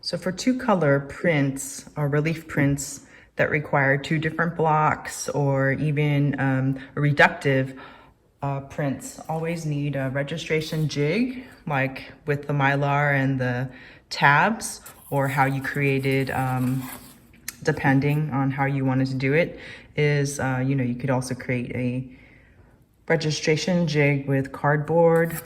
So for two color prints or relief prints that require two different blocks or even a reductive prints, always need a registration jig, like with the Mylar and the tabs, or how you created, depending on how you wanted to do it, is, you could also create a registration jig with cardboard.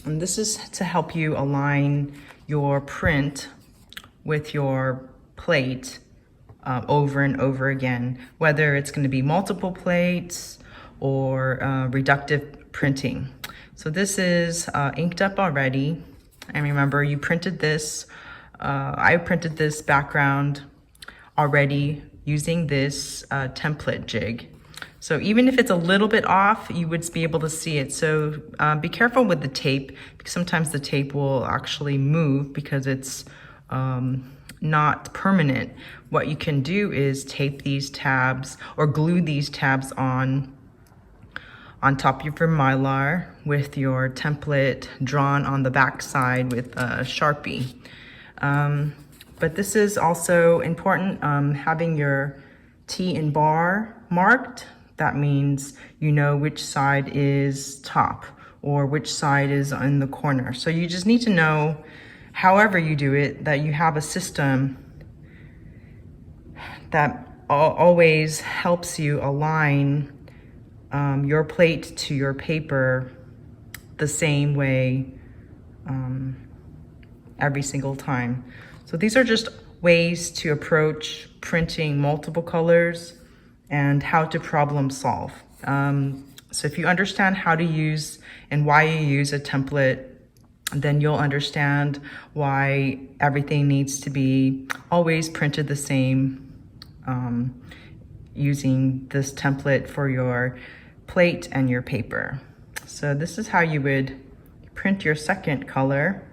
And this is to help you align your print with your plate over and over again, whether it's going to be multiple plates or reductive printing. So this is inked up already. And remember, you printed this. I printed this background already using this template jig. So even if it's a little bit off, you would be able to see it. So be careful with the tape, because sometimes the tape will actually move because it's not permanent. What you can do is tape these tabs or glue these tabs on top of your Mylar with your template drawn on the back side with a Sharpie. But this is also important, having your T and bar marked. That means you know which side is top or which side is in the corner. So you just need to know, however you do it, that you have a system that always helps you align your plate to your paper the same way every single time. So these are just ways to approach printing multiple colors and how to problem solve. So if you understand how to use and why you use a template, then you'll understand why everything needs to be always printed the same, using this template for your plate and your paper. So this is how you would print your second color.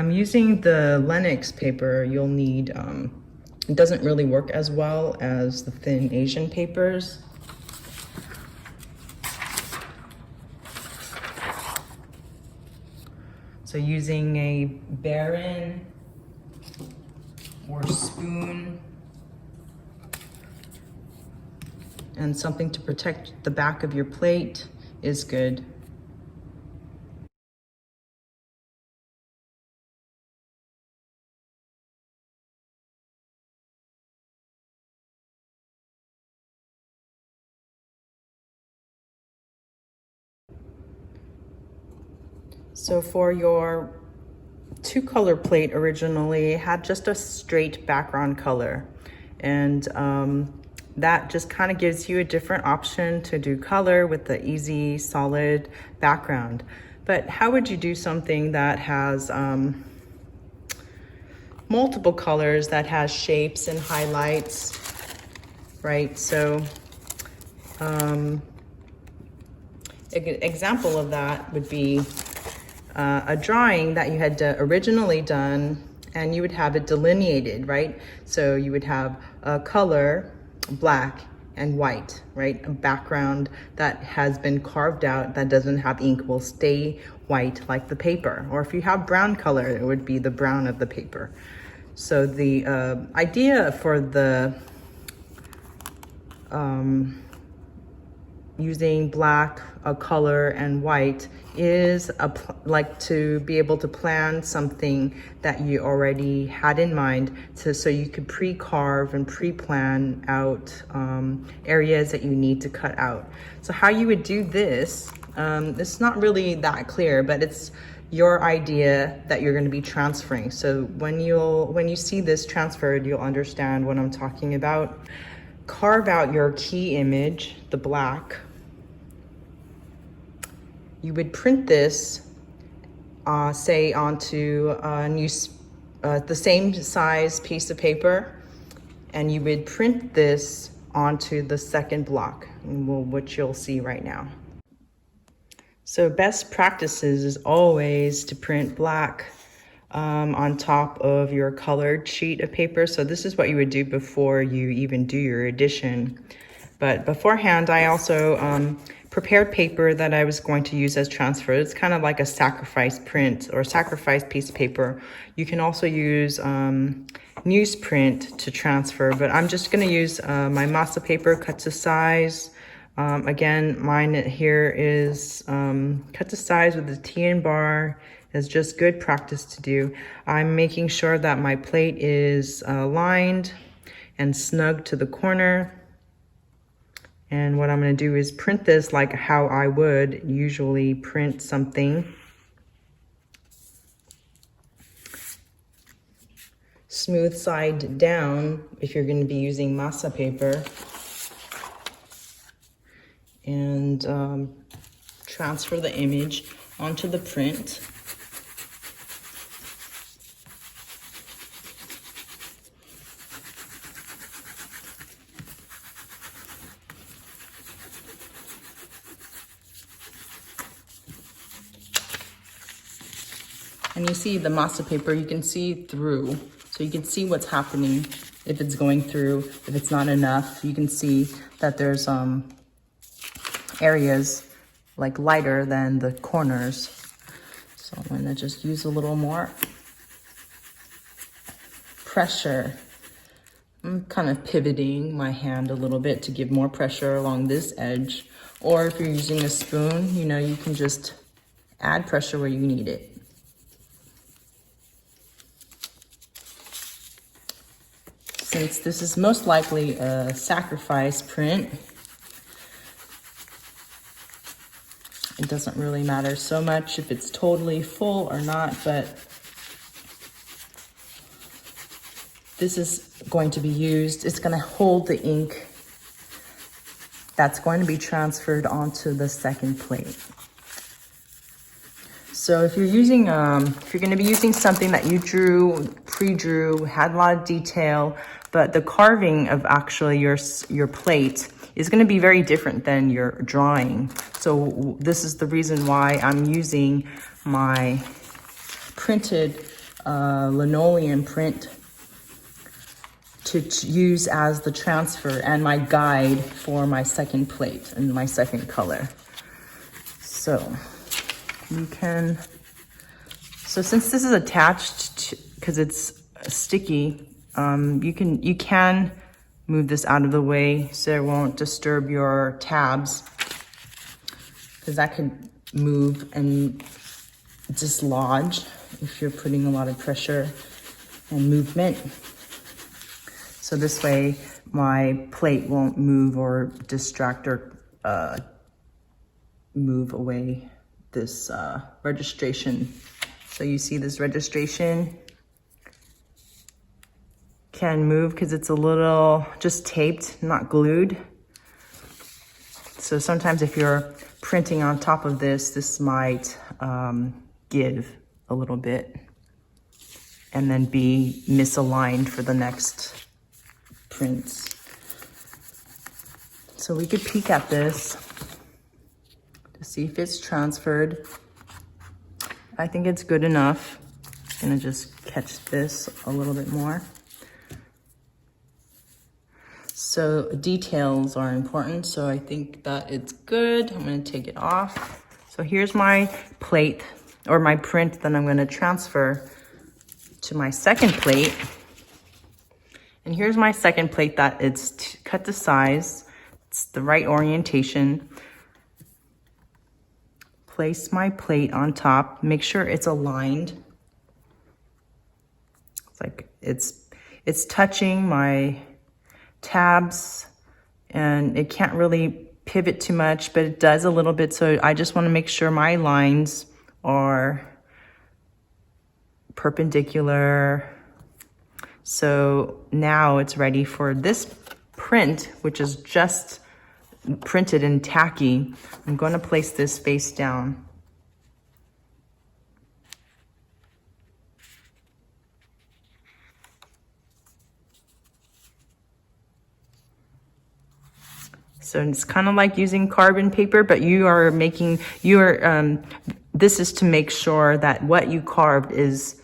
Using the Lennox paper, you'll need, it doesn't really work as well as the thin Asian papers. So using a Baron or spoon and something to protect the back of your plate is good. So for your two color plate, originally it had just a straight background color, and that just kind of gives you a different option to do color with the easy solid background. But how would you do something that has multiple colors, that has shapes and highlights, right? So an example of that would be a drawing that you had originally done, and you would have it delineated, right? So you would have a color, black and white, right? A background that has been carved out that doesn't have ink will stay white like the paper. Or if you have brown color, it would be the brown of the paper. So the idea for the using black, a color, and white is like to be able to plan something that you already had in mind, so you could pre-carve and pre-plan out areas that you need to cut out. So how you would do this, it's not really that clear, but it's your idea that you're going to be transferring. So when you see this transferred, you'll understand what I'm talking about. Carve out your key image, the black. You would print this, say, onto the same size piece of paper, and you would print this onto the second block, which you'll see right now. So best practices is always to print black on top of your colored sheet of paper. So this is what you would do before you even do your addition. But beforehand, I also prepared paper that I was going to use as transfer. It's kind of like a sacrifice print or sacrifice piece of paper. You can also use newsprint to transfer, but I'm just going to use my masa paper cut to size. Again, mine here is cut to size with the T&N bar. It's just good practice to do. I'm making sure that my plate is lined and snug to the corner. And what I'm going to do is print this like how I would usually print something. Smooth side down if you're going to be using masa paper. And transfer the image onto the print. And you see the masa paper, you can see through. So you can see what's happening if it's going through. If it's not enough, you can see that there's areas like lighter than the corners. So I'm gonna just use a little more pressure. I'm kind of pivoting my hand a little bit to give more pressure along this edge. Or if you're using a spoon, you know, you can just add pressure where you need it. Since this is most likely a sacrifice print, it doesn't really matter so much if it's totally full or not, but this is going to be used. It's going to hold the ink that's going to be transferred onto the second plate. So if you're using, if you're going to be using something that you drew, pre-drew, had a lot of detail, but the carving of actually your plate is going to be very different than your drawing. So this is the reason why I'm using my printed linoleum print to use as the transfer and my guide for my second plate and my second color. So you can, so since this is attached because it's sticky, you can move this out of the way so it won't disturb your tabs, because that could move and dislodge if you're putting a lot of pressure and movement. So this way my plate won't move or distract or move away this registration. So you see this registration can move because it's a little just taped, not glued. So sometimes if you're printing on top of this, this might give a little bit and then be misaligned for the next prints. So we could peek at this to see if it's transferred. I think it's good enough. I'm gonna just catch this a little bit more. So details are important, so I think that it's good. I'm gonna take it off. So here's my plate or my print that I'm gonna transfer to my second plate. And here's my second plate that it's cut to size. It's the right orientation. Place my plate on top. Make sure it's aligned. It's like it's touching my tabs, and it can't really pivot too much, but it does a little bit. So I just want to make sure my lines are perpendicular. So now it's ready for this print, which is just printed in tacky. I'm going to place this face down. So it's kind of like using carbon paper, but this is to make sure that what you carved is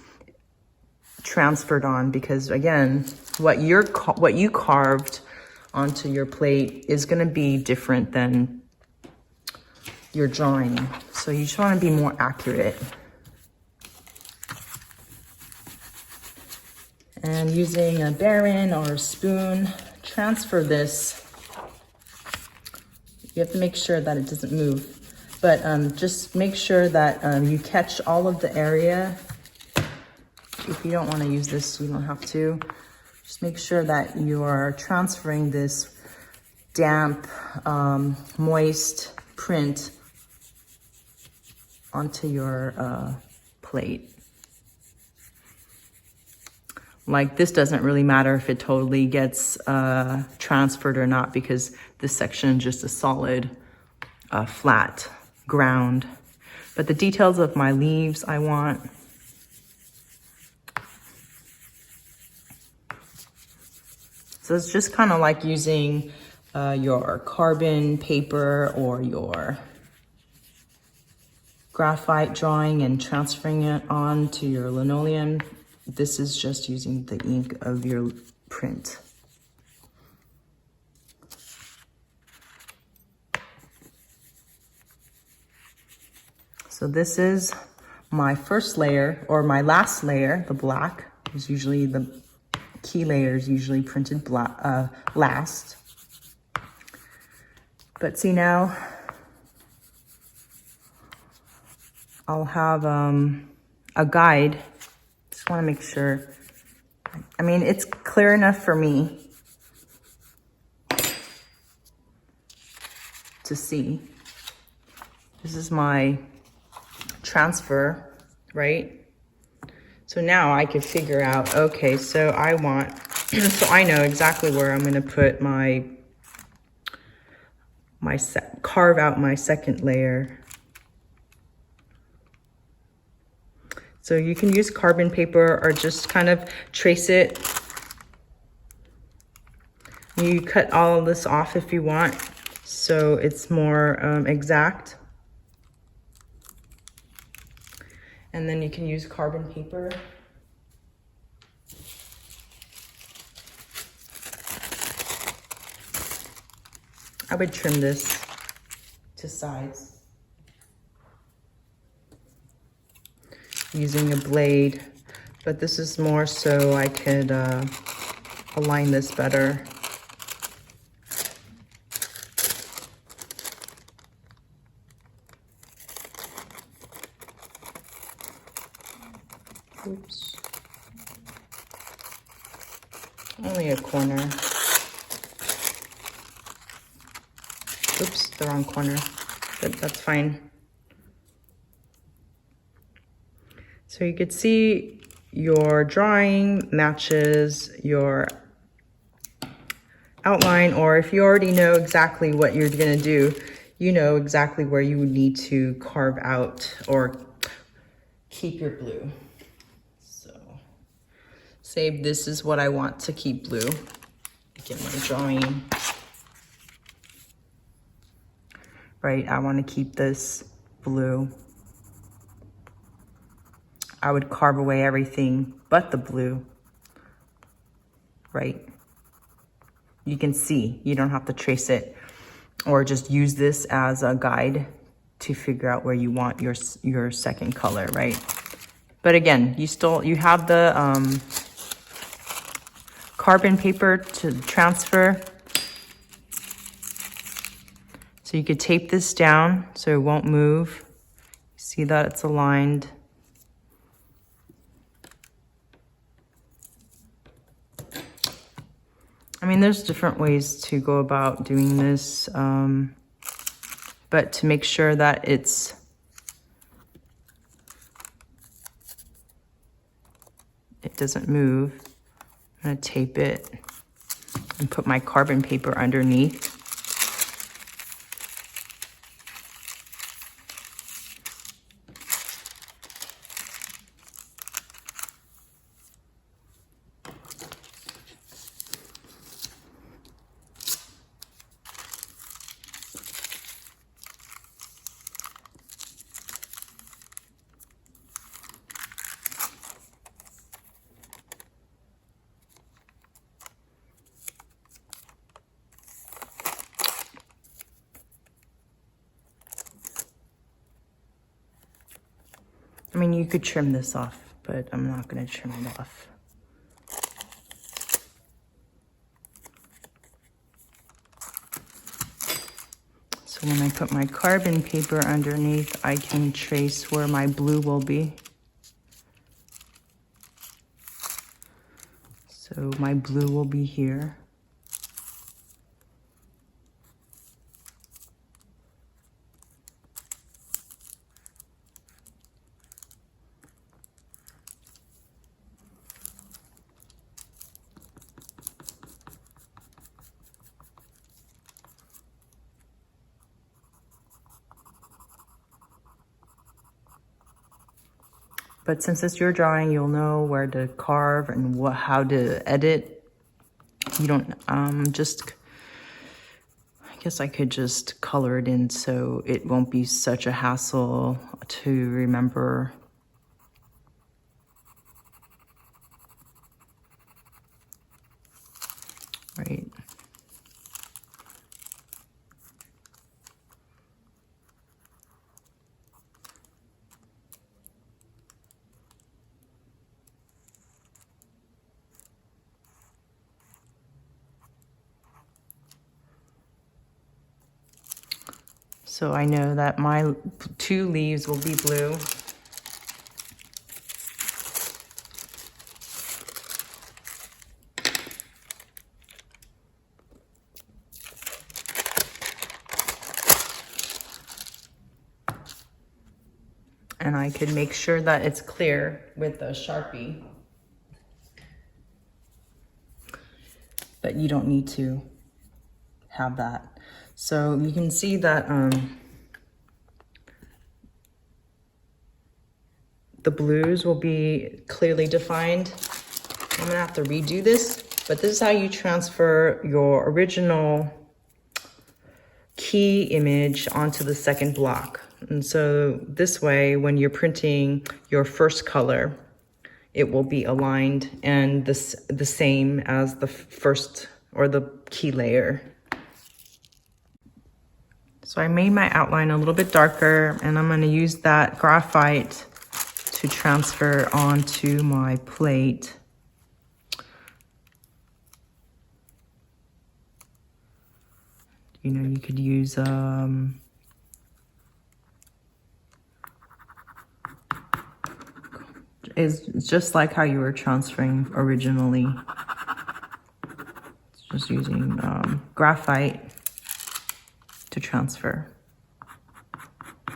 transferred on, because again, what you carved onto your plate is gonna be different than your drawing. So you just wanna be more accurate. And using a baren or a spoon, transfer this. You have to make sure that it doesn't move. But just make sure that you catch all of the area. If you don't want to use this, you don't have to. Just make sure that you are transferring this damp, moist print onto your plate. Like, this doesn't really matter if it totally gets transferred or not, because this section is just a solid, flat ground. But the details of my leaves I want. So it's just kind of like using your carbon paper or your graphite drawing and transferring it onto your linoleum. This is just using the ink of your print. So this is my first layer, or my last layer, the black. Is usually the key layer is usually printed black, last. But see, now I'll have a guide. Just want to make sure. I mean, it's clear enough for me to see. This is my transfer, right? So now I can figure out, okay, so I want, so I know exactly where I'm going to put carve out my second layer. So you can use carbon paper or just kind of trace it. You cut all of this off if you want, so it's more exact. And then you can use carbon paper. I would trim this to size using a blade, but this is more so I could align this better. Oops. Only a corner. Oops, the wrong corner, but that's fine. So you could see your drawing matches your outline, or if you already know exactly what you're gonna do, you know exactly where you would need to carve out or keep your blue. Say this is what I want to keep blue. Get my drawing. Right, I want to keep this blue. I would carve away everything but the blue. Right? You can see, you don't have to trace it, or just use this as a guide to figure out where you want your second color, right? But again, you have the carbon paper to transfer. So you could tape this down so it won't move. See that it's aligned. I mean, there's different ways to go about doing this, but to make sure that it doesn't move, I'm gonna tape it and put my carbon paper underneath. I mean, you could trim this off, but I'm not gonna trim it off. So when I put my carbon paper underneath, I can trace where my blue will be. So my blue will be here. But since it's your drawing, you'll know where to carve and how to edit. You don't, I guess I could just color it in so it won't be such a hassle to remember. Right. So I know that my 2 leaves will be blue. And I could make sure that it's clear with a Sharpie. But you don't need to have that. So you can see that the blues will be clearly defined. I'm gonna have to redo this, but this is how you transfer your original key image onto the second block. And so this way, when you're printing your first color, it will be aligned and the same as the first or the key layer. So I made my outline a little bit darker, and I'm gonna use that graphite to transfer onto my plate. You know, you could use it's just like how you were transferring originally. It's just using graphite to transfer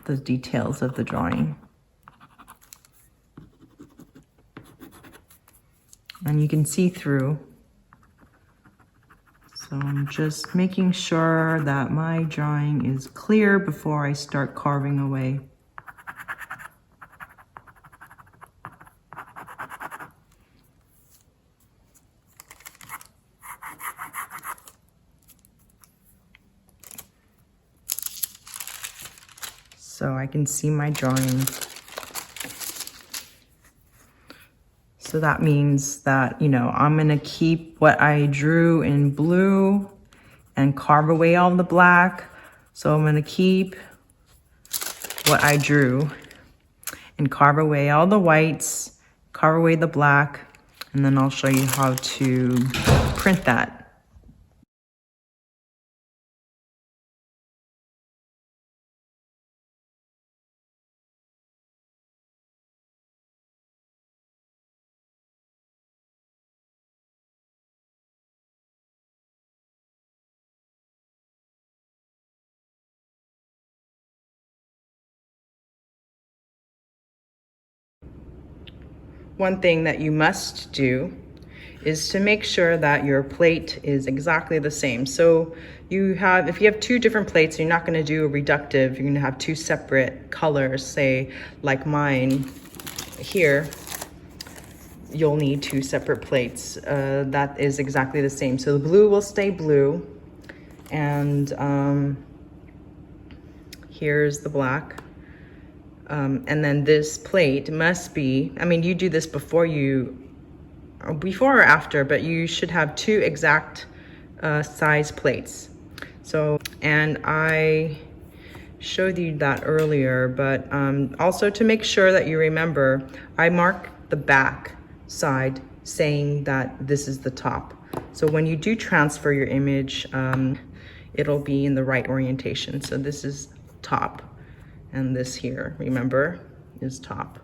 the details of the drawing. And you can see through. So I'm just making sure that my drawing is clear before I start carving away. So I can see my drawing. So that means that, you know, I'm gonna keep what I drew in blue and carve away all the black. So I'm gonna keep what I drew and carve away all the whites, carve away the black, and then I'll show you how to print that. One thing that you must do is to make sure that your plate is exactly the same. So if you have 2 different plates, you're not gonna do a reductive, you're gonna have 2 separate colors, say like mine here, you'll need 2 separate plates. That is exactly the same. So the blue will stay blue, and here's the black. And then this plate must be, I mean, you do this before or after, but you should have 2 exact size plates. So, and I showed you that earlier, but also to make sure that you remember, I mark the back side saying that this is the top. So when you do transfer your image, it'll be in the right orientation. So this is top, and this here, remember, is top.